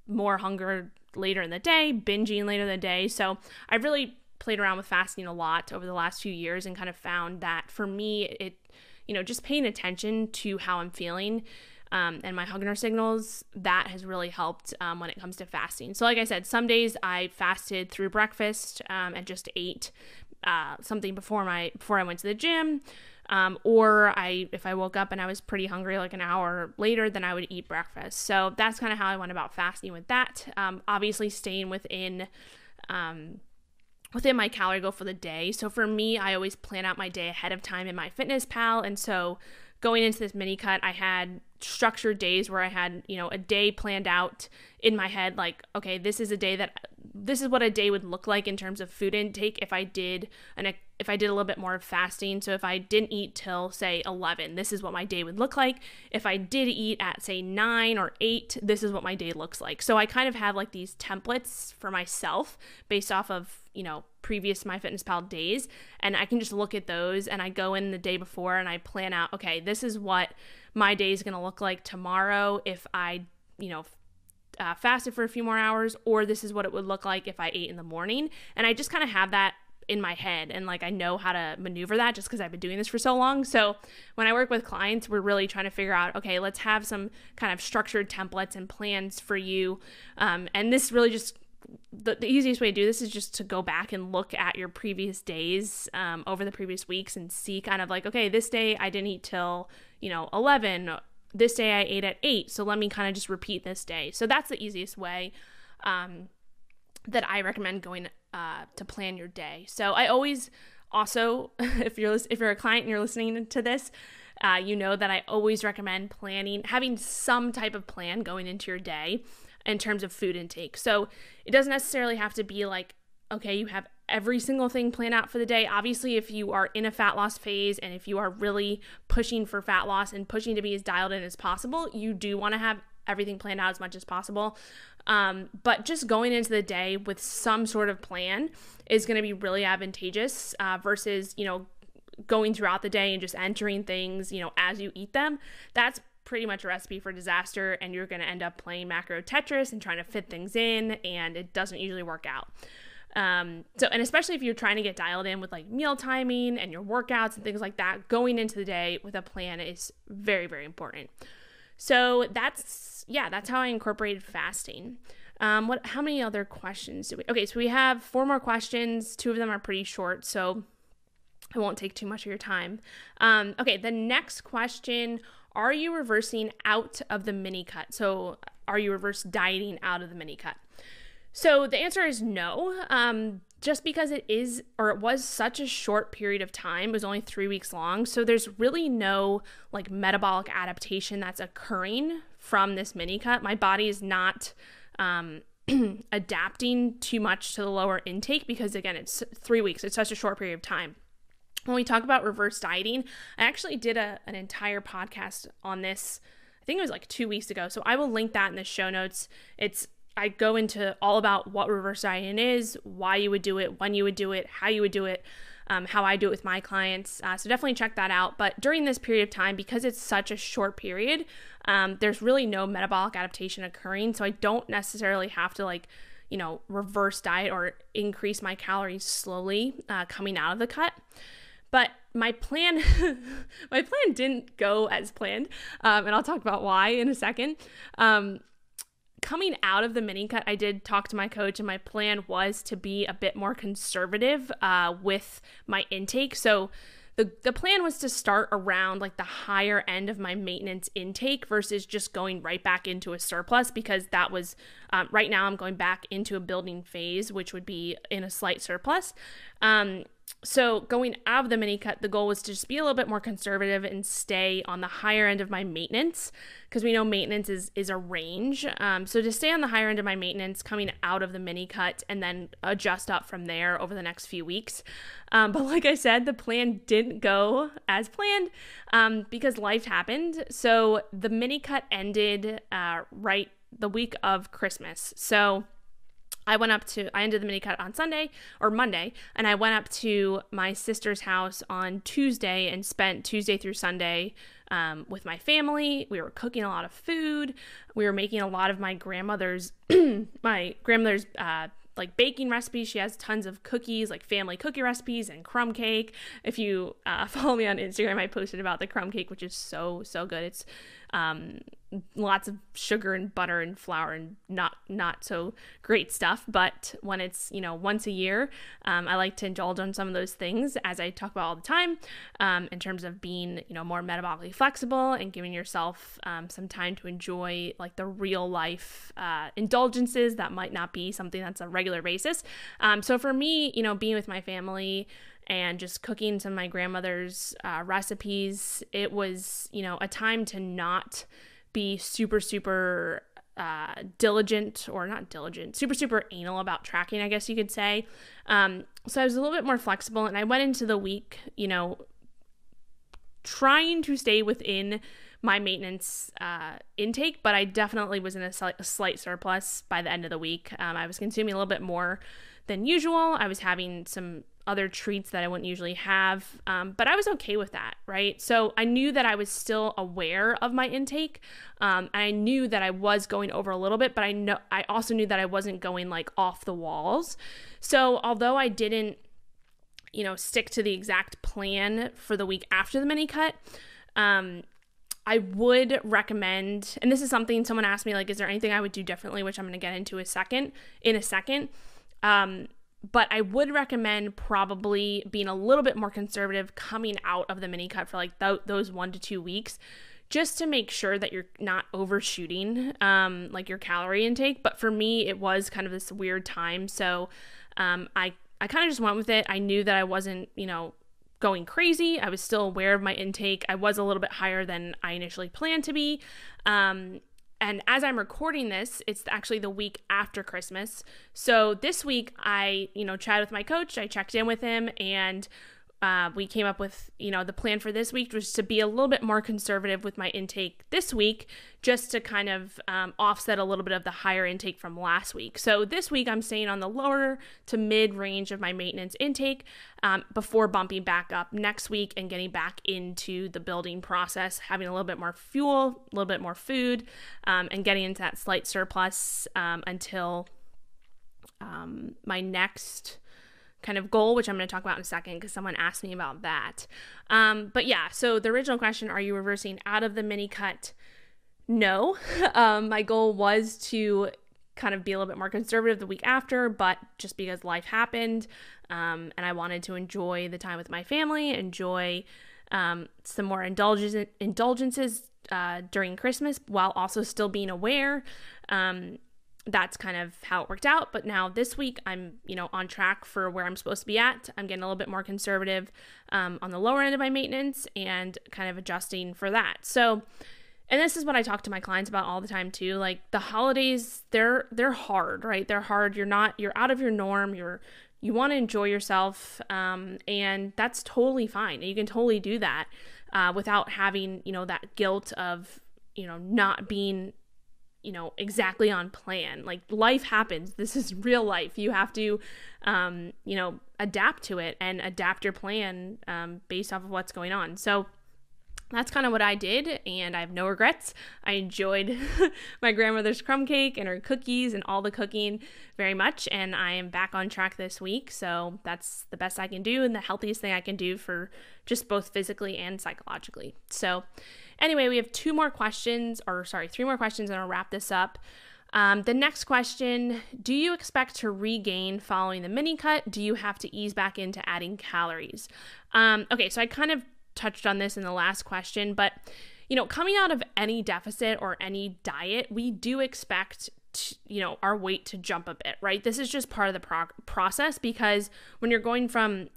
more hunger later in the day, binging later in the day. So I really played around with fasting a lot over the last few years and kind of found that for me, it, just paying attention to how I'm feeling, and my hunger signals, that has really helped when it comes to fasting. So like I said, some days I fasted through breakfast, and just ate something before I went to the gym, or if I woke up and I was pretty hungry like an hour later, then I would eat breakfast. So that's kind of how I went about fasting with that. Obviously staying within my calorie goal for the day. So for me, I always plan out my day ahead of time in MyFitnessPal. And so going into this mini cut, I had structured days where I had, a day planned out in my head, like, okay, this is what a day would look like in terms of food intake if I did a little bit more fasting. So if I didn't eat till say 11, this is what my day would look like. If I did eat at say 9 or 8, this is what my day looks like. So I kind of have like these templates for myself based off of, previous MyFitnessPal days, and I can just look at those, and I go in the day before and I plan out, okay, this is what my day is going to look like tomorrow if I, fasted for a few more hours, or this is what it would look like if I ate in the morning. And I just kind of have that in my head, and like I know how to maneuver that just because I've been doing this for so long. So when I work with clients, we're really trying to figure out, okay, let's have some kind of structured templates and plans for you. And this really just, the easiest way to do this is just to go back and look at your previous days over the previous weeks and see kind of like, okay, this day I didn't eat till 11. This day I ate at 8. So let me kind of just repeat this day. So that's the easiest way that I recommend going to plan your day. So I always also, if you're a client and you're listening to this, that I always recommend having some type of plan going into your day in terms of food intake. So it doesn't necessarily have to be like, okay, you have every single thing planned out for the day. Obviously, if you are in a fat loss phase and if you are really pushing for fat loss and pushing to be as dialed in as possible, you do want to have everything planned out as much as possible. But just going into the day with some sort of plan is going to be really advantageous versus, going throughout the day and just entering things, as you eat them. That's pretty much a recipe for disaster, and you're going to end up playing macro Tetris and trying to fit things in, and it doesn't usually work out. And especially if you're trying to get dialed in with like meal timing and your workouts and things like that, going into the day with a plan is very, very important. So that's how I incorporated fasting. How many other questions do we? Okay, so we have 4 more questions. 2 of them are pretty short. So I won't take too much of your time. Okay, the next question, are you reversing out of the mini cut? So are you reverse dieting out of the mini cut? So the answer is no, just because it was such a short period of time. It was only 3 weeks long. So there's really no like metabolic adaptation that's occurring from this mini cut. My body is not adapting too much to the lower intake because, again, it's 3 weeks. It's such a short period of time. When we talk about reverse dieting, I actually did an entire podcast on this. I think it was like 2 weeks ago. So I will link that in the show notes. I go into all about what reverse dieting is, why you would do it, when you would do it, how you would do it, how I do it with my clients. So definitely check that out. But during this period of time, because it's such a short period, there's really no metabolic adaptation occurring. So I don't necessarily have to reverse diet or increase my calories slowly coming out of the cut. But my plan didn't go as planned, and I'll talk about why in a second. Coming out of the mini cut, I did talk to my coach, and my plan was to be a bit more conservative with my intake. So the plan was to start around like the higher end of my maintenance intake versus just going right back into a surplus, because that was right now I'm going back into a building phase, which would be in a slight surplus. So going out of the mini cut, the goal was to just be a little bit more conservative and stay on the higher end of my maintenance, because we know maintenance is a range. So to stay on the higher end of my maintenance coming out of the mini cut and then adjust up from there over the next few weeks. But like I said, the plan didn't go as planned because life happened. So the mini cut ended right the week of Christmas. So I ended the mini cut on Monday, and I went up to my sister's house on Tuesday and spent Tuesday through Sunday with my family. We were cooking a lot of food. We were making a lot of my grandmother's, like baking recipes. She has tons of cookies, like family cookie recipes and crumb cake. If you follow me on Instagram, I posted about the crumb cake, which is so, so good. It's lots of sugar and butter and flour and not so great stuff. But when it's, once a year, I like to indulge on some of those things, as I talk about all the time, in terms of being, more metabolically flexible and giving yourself some time to enjoy like the real life indulgences that might not be something that's a regular basis. So for me, being with my family and just cooking some of my grandmother's recipes, it was, a time to not be super, super diligent, or not diligent, super, super anal about tracking, I guess you could say. So I was a little bit more flexible, and I went into the week, trying to stay within my maintenance intake, but I definitely was in a slight surplus by the end of the week. I was consuming a little bit more than usual. I was having some other treats that I wouldn't usually have, but I was okay with that, right? So I knew that I was still aware of my intake. I knew that I was going over a little bit, but I also knew that I wasn't going like off the walls. So although I didn't, stick to the exact plan for the week after the mini cut, I would recommend, and this is something someone asked me, like, is there anything I would do differently, which I'm going to get into in a second. But I would recommend probably being a little bit more conservative coming out of the mini cut for like those 1 to 2 weeks, just to make sure that you're not overshooting like your calorie intake. But for me, it was kind of this weird time. So I kind of just went with it. I knew that I wasn't, going crazy. I was still aware of my intake. I was a little bit higher than I initially planned to be. And as I'm recording this, it's actually the week after Christmas. So this week I, chatted with my coach. I checked in with him, and we came up with, the plan for this week was to be a little bit more conservative with my intake this week, just to kind of offset a little bit of the higher intake from last week. So this week I'm staying on the lower to mid range of my maintenance intake before bumping back up next week and getting back into the building process, having a little bit more fuel, a little bit more food, and getting into that slight surplus until my next kind of goal, which I'm going to talk about in a second because someone asked me about that. But yeah, so the original question, are you reversing out of the mini cut? No. My goal was to kind of be a little bit more conservative the week after, but just because life happened, and I wanted to enjoy the time with my family, enjoy some more indulgences during Christmas while also still being aware. That's kind of how it worked out. But now this week I'm, on track for where I'm supposed to be at. I'm getting a little bit more conservative on the lower end of my maintenance and kind of adjusting for that. So, and this is what I talk to my clients about all the time too. Like the holidays, they're hard, right? They're hard. You're out of your norm. You want to enjoy yourself. And that's totally fine. And you can totally do that without having, that guilt of, not being, exactly on plan. Like life happens. This is real life. You have to, adapt to it and adapt your plan based off of what's going on. So that's kind of what I did, and I have no regrets. I enjoyed my grandmother's crumb cake and her cookies and all the cooking very much, and I am back on track this week, so that's the best I can do and the healthiest thing I can do for just both physically and psychologically. So anyway, we have three more questions, and I'll wrap this up. The next question, do you expect to regain following the mini cut? Do you have to ease back into adding calories? Okay, so I kind of touched on this in the last question, but coming out of any deficit or any diet, we do expect our weight to jump a bit, right? This is just part of the process, because when you're going from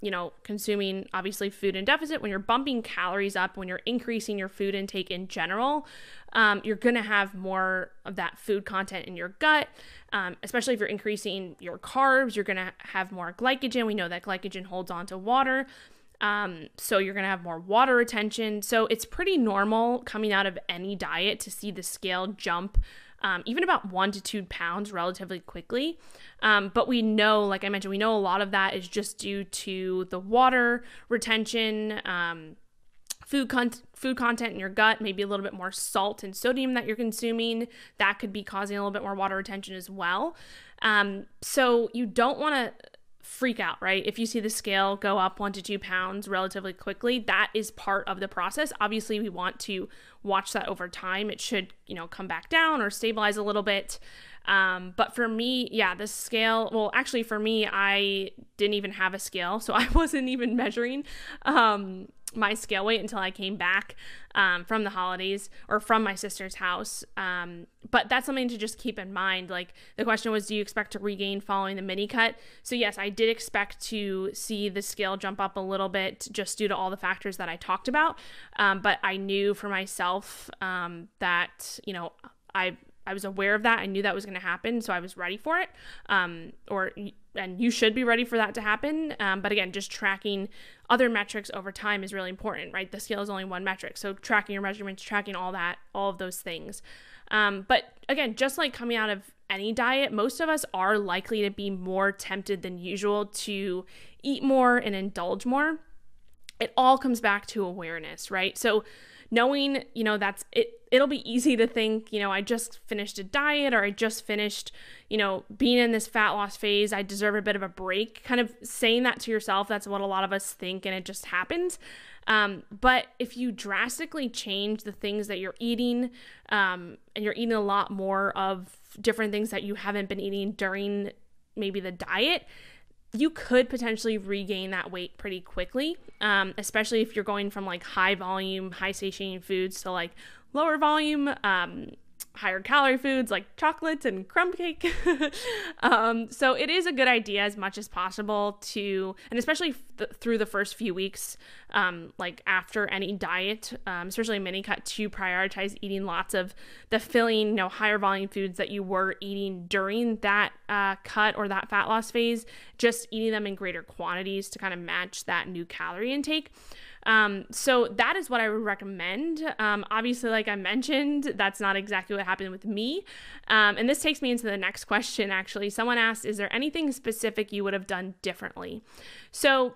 consuming obviously food in deficit, when you're bumping calories up, when you're increasing your food intake in general, you're gonna have more of that food content in your gut, especially if you're increasing your carbs. You're gonna have more glycogen. We know that glycogen holds on to water. So you're going to have more water retention. So it's pretty normal coming out of any diet to see the scale jump, even about 1 to 2 pounds relatively quickly. But we know, like I mentioned, a lot of that is just due to the water retention, food content in your gut, maybe a little bit more salt and sodium that you're consuming. That could be causing a little bit more water retention as well. So you don't want to freak out, right? If you see the scale go up 1 to 2 pounds relatively quickly, that is part of the process. Obviously, we want to watch that over time. It should, come back down or stabilize a little bit. But for me, the scale, well, actually for me, I didn't even have a scale. So I wasn't even measuring, my scale weight until I came back, from the holidays or from my sister's house. But that's something to just keep in mind. Like the question was, do you expect to regain following the mini cut? So yes, I did expect to see the scale jump up a little bit just due to all the factors that I talked about. But I knew for myself, that, I was aware of that. I knew that was going to happen, so I was ready for it. And you should be ready for that to happen. But again, just tracking other metrics over time is really important, right? The scale is only one metric. So tracking your measurements, tracking all of those things. But again, just like coming out of any diet, most of us are likely to be more tempted than usual to eat more and indulge more. It all comes back to awareness, right? So knowing, that's it, it'll be easy to think, I just finished a diet, or I just finished, being in this fat loss phase, I deserve a bit of a break. Kind of saying that to yourself, that's what a lot of us think, and it just happens. But if you drastically change the things that you're eating, and you're eating a lot more of different things that you haven't been eating during maybe the diet, you could potentially regain that weight pretty quickly, especially if you're going from like high volume, high satiating foods to like lower volume, higher calorie foods like chocolates and crumb cake. So it is a good idea as much as possible to, and especially through the first few weeks, like after any diet, especially a mini cut, to prioritize eating lots of the filling, higher volume foods that you were eating during that cut or that fat loss phase, just eating them in greater quantities to kind of match that new calorie intake. So that is what I would recommend. Obviously, like I mentioned, that's not exactly what happened with me. And this takes me into the next question, actually. Someone asked, is there anything specific you would have done differently? So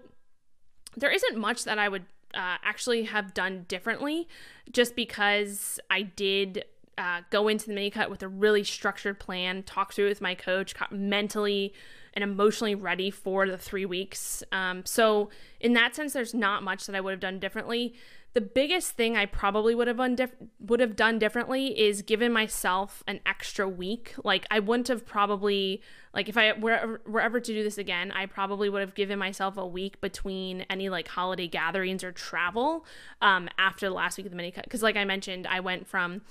there isn't much that I would actually have done differently, just because I did go into the mini cut with a really structured plan, talk through it with my coach, got mentally and emotionally ready for the 3 weeks. So in that sense, there's not much that I would have done differently. the biggest thing I probably would have done differently is given myself an extra week. Like I wouldn't have probably, like if I were ever to do this again, I probably would have given myself a week between any like holiday gatherings or travel after the last week of the mini cut. Because like I mentioned, I went from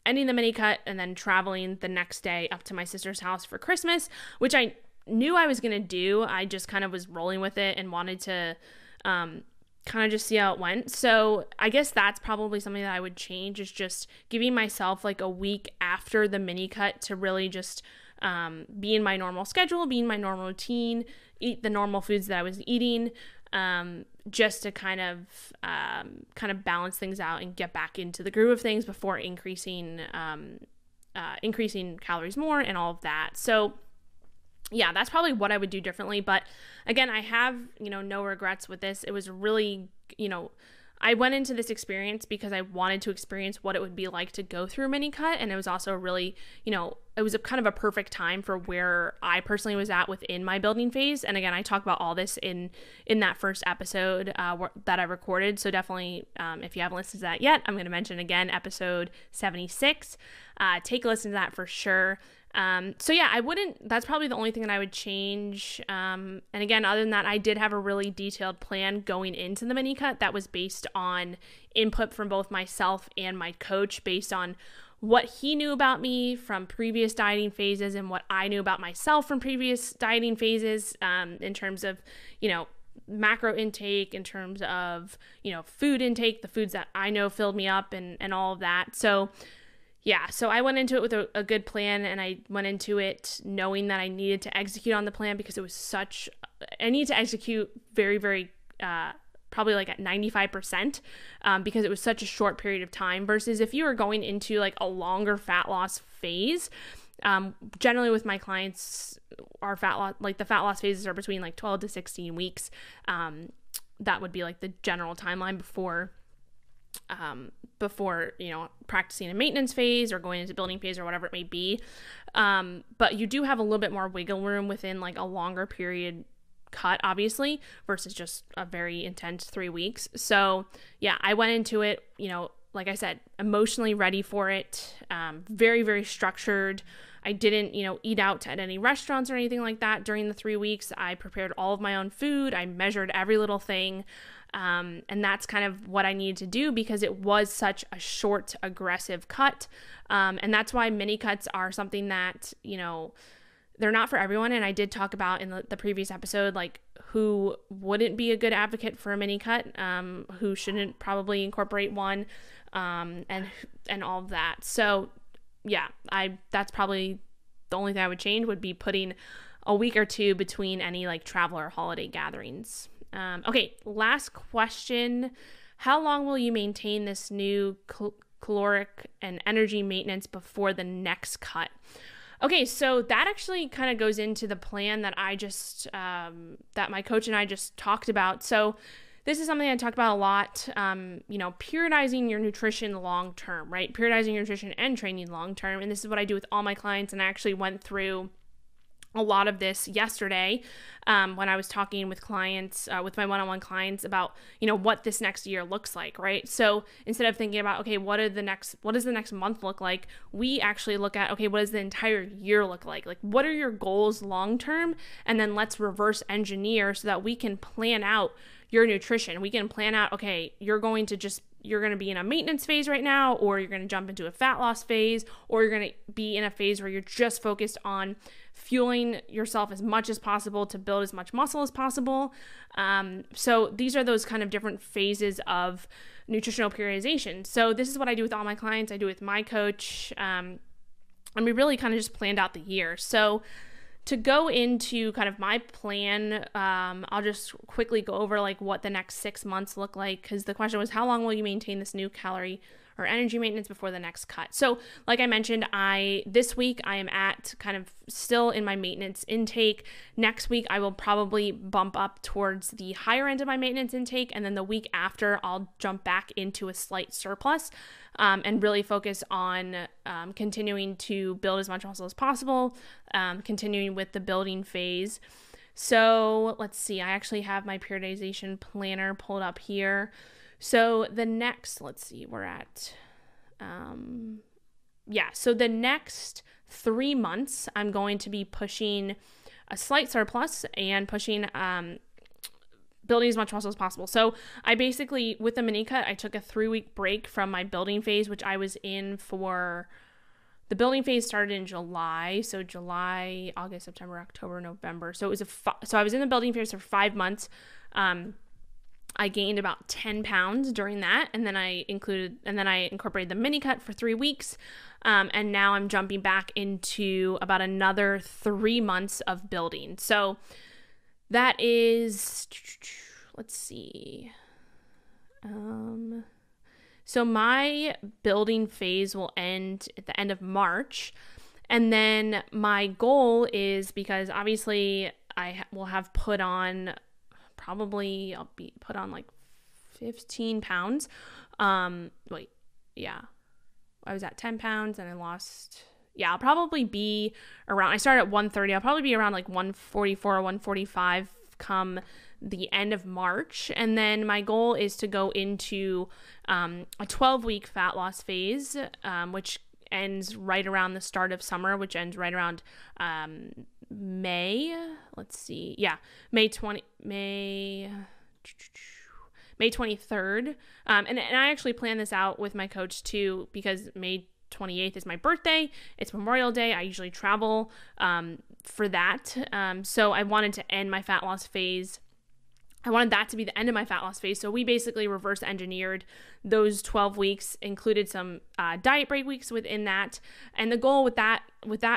ending the mini cut and then traveling the next day up to my sister's house for Christmas, which I knew I was going to do. I just kind of was rolling with it and wanted to kind of just see how it went. So I guess that's probably something that I would change, is just giving myself like a week after the mini cut to really just be in my normal schedule, be in my normal routine, eat the normal foods that I was eating, just to kind of balance things out and get back into the groove of things before increasing calories more and all of that. So yeah, that's probably what I would do differently. But again, I have, no regrets with this. It was really, I went into this experience because I wanted to experience what it would be like to go through a mini cut. And it was also really, it was a kind of a perfect time for where I personally was at within my building phase. And again, I talk about all this in that first episode that I recorded. So definitely, if you haven't listened to that yet, I'm going to mention again, episode 76. Take a listen to that for sure. So yeah, that's probably the only thing that I would change. And again, other than that, I did have a really detailed plan going into the mini cut that was based on input from both myself and my coach, based on what he knew about me from previous dieting phases and what I knew about myself from previous dieting phases, in terms of, macro intake, in terms of, food intake, the foods that I know filled me up and all of that. So yeah, so I went into it with a good plan, and I went into it knowing that I needed to execute on the plan because it was I need to execute very, very, probably like at 95%, because it was such a short period of time versus if you were going into like a longer fat loss phase. Generally with my clients, the fat loss phases are between like 12 to 16 weeks. That would be like the general timeline before practicing a maintenance phase or going into building phase or whatever it may be. But you do have a little bit more wiggle room within like a longer period cut, obviously, versus just a very intense 3 weeks. So yeah, I went into it, like I said, emotionally ready for it, very, very structured. I didn't, eat out at any restaurants or anything like that during the 3 weeks. I prepared all of my own food. I measured every little thing. And that's kind of what I needed to do because it was such a short, aggressive cut. And that's why mini cuts are something that, they're not for everyone. And I did talk about in the previous episode, like who wouldn't be a good advocate for a mini cut, who shouldn't probably incorporate one, and all of that. So yeah, that's probably the only thing I would change would be putting a week or two between any like travel or holiday gatherings. Okay, last question. How long will you maintain this new caloric and energy maintenance before the next cut? Okay, so that actually kind of goes into the plan that I just, that my coach and I just talked about. So this is something I talk about a lot, periodizing your nutrition long term, right? Periodizing your nutrition and training long term. And this is what I do with all my clients. And I actually went through a lot of this yesterday when I was talking with clients, with my one-on-one clients about, what this next year looks like, right? So instead of thinking about, okay, what does the next month look like? We actually look at, okay, what does the entire year look like? Like, what are your goals long-term? And then let's reverse engineer so that we can plan out your nutrition. We can plan out, okay, you're going to be in a maintenance phase right now, or you're going to jump into a fat loss phase, or you're going to be in a phase where you're just focused on fueling yourself as much as possible to build as much muscle as possible. So these are those kind of different phases of nutritional periodization. So this is what I do with all my clients. I do with my coach. And we really kind of just planned out the year. So to go into kind of my plan, I'll just quickly go over like what the next 6 months look like, because the question was, how long will you maintain this new calorie or energy maintenance before the next cut? So like I mentioned, this week I am at kind of still in my maintenance intake. Next week I will probably bump up towards the higher end of my maintenance intake, and then the week after I'll jump back into a slight surplus, and really focus on continuing to build as much muscle as possible, continuing with the building phase. So let's see, I actually have my periodization planner pulled up here. So the next, let's see, we're at, so the next 3 months, I'm going to be pushing a slight surplus and pushing, building as much muscle as possible. So I basically, with the mini cut, I took a 3-week break from my building phase, which I was in for, the building phase started in July. So July, August, September, October, November. So it was so I was in the building phase for 5 months. I gained about 10 pounds during that. And then I incorporated the mini cut for 3 weeks. And now I'm jumping back into about another 3 months of building. So that is, let's see. So my building phase will end at the end of March. And then my goal is, because obviously I will have put on, probably I'll be put on like 15 pounds. I was at 10 pounds and I lost, I'll probably be around, I started at 130. I'll probably be around like 144 or 145 come the end of March. And then my goal is to go into a 12-week fat loss phase, which ends right around the start of summer, which ends right around May. Let's see. Yeah, May 23rd. And I actually planned this out with my coach too, because May 28th is my birthday. It's Memorial Day. I usually travel for that. So I wanted to end my fat loss phase. I wanted that to be the end of my fat loss phase. So we basically reverse engineered those 12 weeks, included some diet break weeks within that. And the goal with that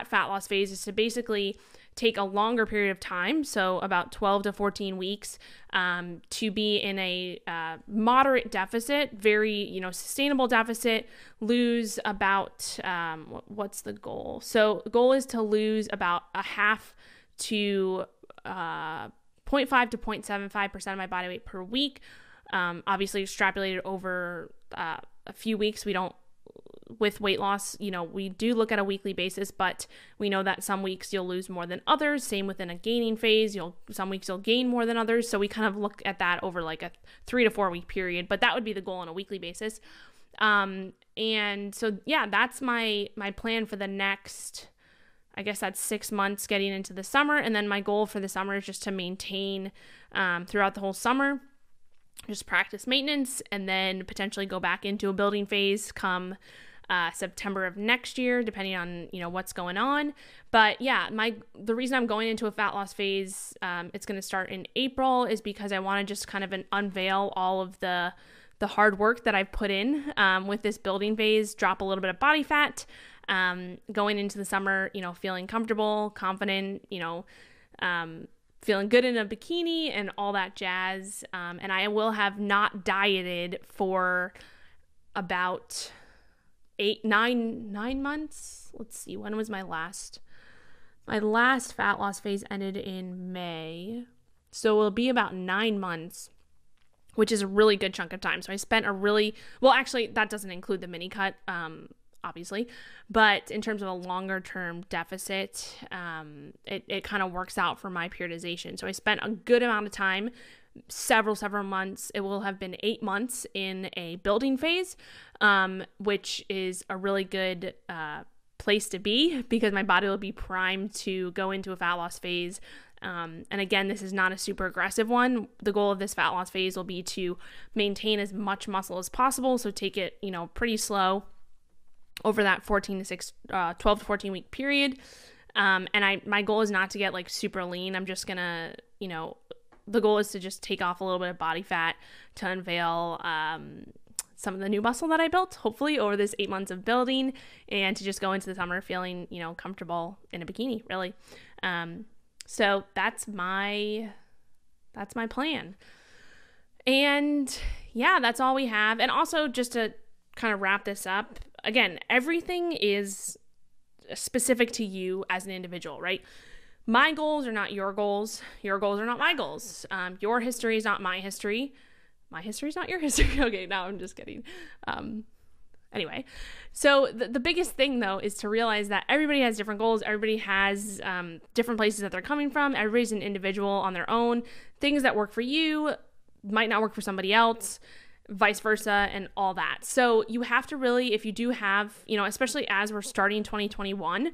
fat loss phase is to basically take a longer period of time, so about 12 to 14 weeks, to be in a moderate deficit, very, sustainable deficit, lose about, what's the goal? So the goal is to lose about a half to 0.5 to 0.75% of my body weight per week. Obviously extrapolated over a few weeks. We don't, with weight loss, we do look at a weekly basis, but we know that some weeks you'll lose more than others. Same within a gaining phase, some weeks you'll gain more than others. So we kind of look at that over like a 3 to 4 week period, but that would be the goal on a weekly basis. And so, that's my plan for the next, I guess that's 6 months getting into the summer. And then my goal for the summer is just to maintain throughout the whole summer, just practice maintenance, and then potentially go back into a building phase come September of next year, depending on, what's going on. But the reason I'm going into a fat loss phase, it's going to start in April, is because I want to just kind of unveil all of the hard work that I've put in with this building phase, drop a little bit of body fat, going into the summer, feeling comfortable, confident, feeling good in a bikini and all that jazz. And I will have not dieted for about 9 months. Let's see, when was my last fat loss phase ended in May. So it'll be about 9 months, which is a really good chunk of time. So I spent actually that doesn't include the mini cut, obviously, but in terms of a longer term deficit, it kind of works out for my periodization. So I spent a good amount of time, several months. It will have been 8 months in a building phase, which is a really good place to be, because my body will be primed to go into a fat loss phase. And again, this is not a super aggressive one. The goal of this fat loss phase will be to maintain as much muscle as possible. So take it, pretty slow over that 12 to 14 week period. And my goal is not to get like super lean. I'm just gonna, the goal is to just take off a little bit of body fat to unveil some of the new muscle that I built, hopefully over this 8 months of building, and to just go into the summer feeling, comfortable in a bikini, really. So that's my plan. And that's all we have. And also, just to kind of wrap this up, again, everything is specific to you as an individual, right? My goals are not your goals. Your goals are not my goals. Your history is not my history. My history is not your history. Okay, now I'm just kidding. Anyway, so the biggest thing, though, is to realize that everybody has different goals. Everybody has different places that they're coming from. Everybody's an individual on their own. Things that work for you might not work for somebody else. vice versa, and all that. So you have to really, if you do have, especially as we're starting 2021,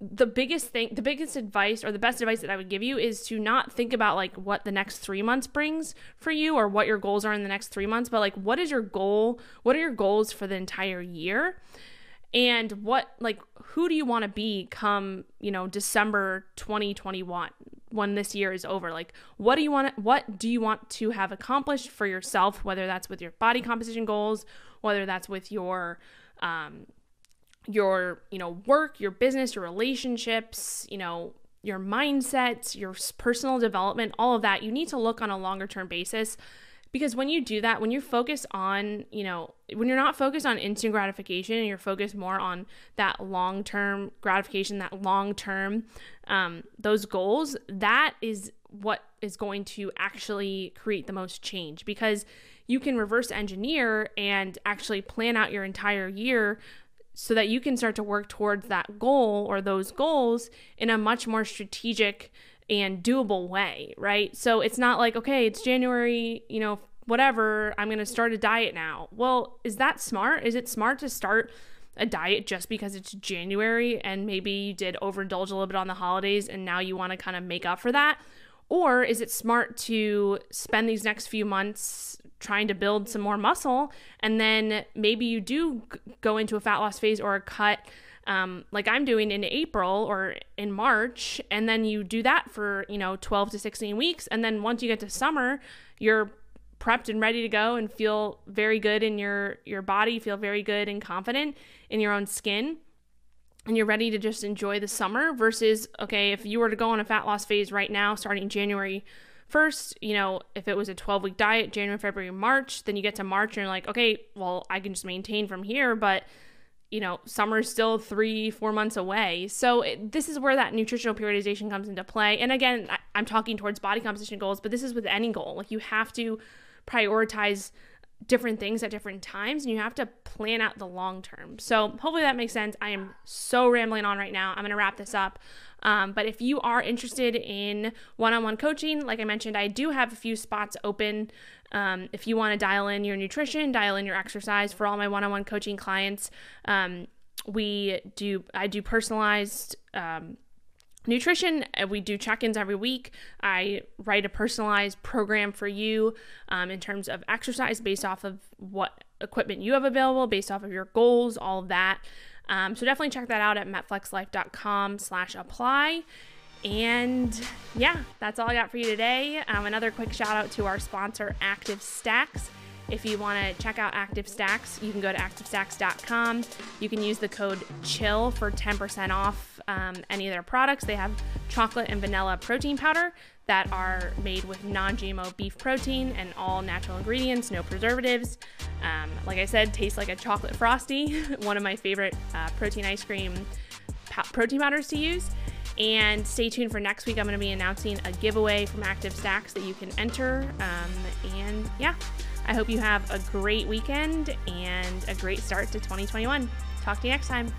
the biggest advice, or the best advice that I would give you, is to not think about like what the next 3 months brings for you, or what your goals are in the next 3 months, but like, what is your goal? What are your goals for the entire year? And who do you want to be come, December 2021, when this year is over? Like, what do you want to have accomplished for yourself, whether that's with your body composition goals, whether that's with your work, your business, your relationships, your mindset, your personal development, all of that. You need to look on a longer term basis, because when you do that, when you're focused on, when you're not focused on instant gratification and you're focused more on that long-term gratification, that long-term, those goals, that is what is going to actually create the most change, because you can reverse engineer and actually plan out your entire year so that you can start to work towards that goal or those goals in a much more strategic and doable way, right? So it's not like, okay, it's January, whatever, I'm going to start a diet now. Well, is that smart? Is it smart to start a diet just because it's January and maybe you did overindulge a little bit on the holidays and now you want to kind of make up for that? Or is it smart to spend these next few months trying to build some more muscle, and then maybe you do go into a fat loss phase or a cut, like I'm doing in April or in March, and then you do that for 12 to 16 weeks, and then once you get to summer, you're prepped and ready to go and feel very good in your body, feel very good and confident in your own skin, and you're ready to just enjoy the summer. Versus, okay, if you were to go on a fat loss phase right now starting January 1st, if it was a 12-week diet, January, February, March, then you get to March and you're like, okay, well, I can just maintain from here, but summer is still 3-4 months away. So this is where that nutritional periodization comes into play. And again, I'm talking towards body composition goals, but this is with any goal. Like, you have to prioritize different things at different times, and you have to plan out the long term. So hopefully that makes sense. I am so rambling on right now. I'm going to wrap this up. But if you are interested in one-on-one coaching, like I mentioned, I do have a few spots open. If you want to dial in your nutrition, dial in your exercise for all my one-on-one coaching clients, I do personalized nutrition. We do check-ins every week. I write a personalized program for you in terms of exercise based off of what equipment you have available, based off of your goals, all of that. So definitely check that out at metflexlife.com/apply. And yeah, that's all I got for you today. Another quick shout out to our sponsor, Active Stacks. If you want to check out Active Stacks, you can go to activestacks.com. You can use the code CHILL for 10% off any of their products. They have chocolate and vanilla protein powder that are made with non-GMO beef protein and all natural ingredients, no preservatives. Like I said, tastes like a chocolate frosty, one of my favorite protein ice cream protein powders to use. And stay tuned for next week. I'm going to be announcing a giveaway from Active Stacks that you can enter. And yeah, I hope you have a great weekend and a great start to 2021. Talk to you next time.